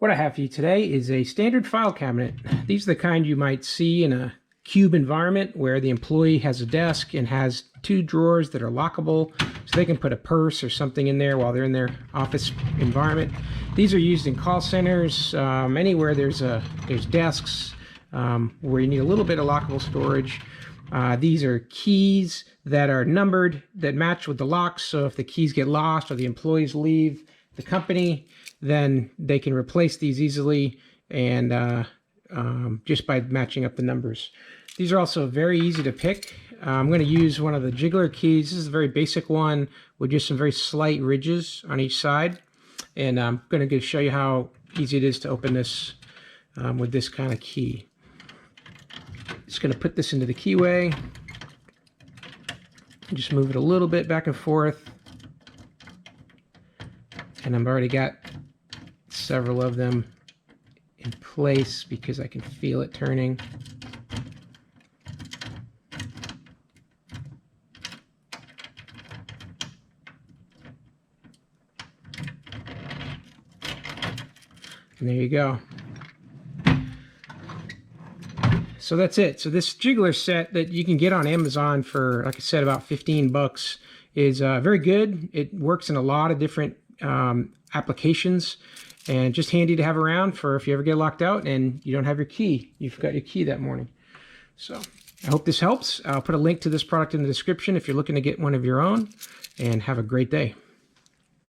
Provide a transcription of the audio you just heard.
What I have for you today is a standard file cabinet. These are the kind you might see in a cube environment where the employee has a desk and has two drawers that are lockable so they can put a purse or something in there while they're in their office environment. These are used in call centers, anywhere there's desks where you need a little bit of lockable storage. These are keys that are numbered that match with the locks, so if the keys get lost or the employees leave the company, then they can replace these easily and just by matching up the numbers. These are also very easy to pick. I'm going to use one of the Jiggler keys. This is a very basic one with just some very slight ridges on each side. And I'm going to show you how easy it is to open this with this kind of key. Just going to put this into the keyway. Just move it a little bit back and forth. And I've already got several of them in place because I can feel it turning. And there you go. So that's it. So this Jiggler set that you can get on Amazon for, like I said, about 15 bucks is very good. It works in a lot of different applications and just handy to have around for if you ever get locked out and you don't have your key. You forgot your key that morning. So I hope this helps. I'll put a link to this product in the description if you're looking to get one of your own, and have a great day.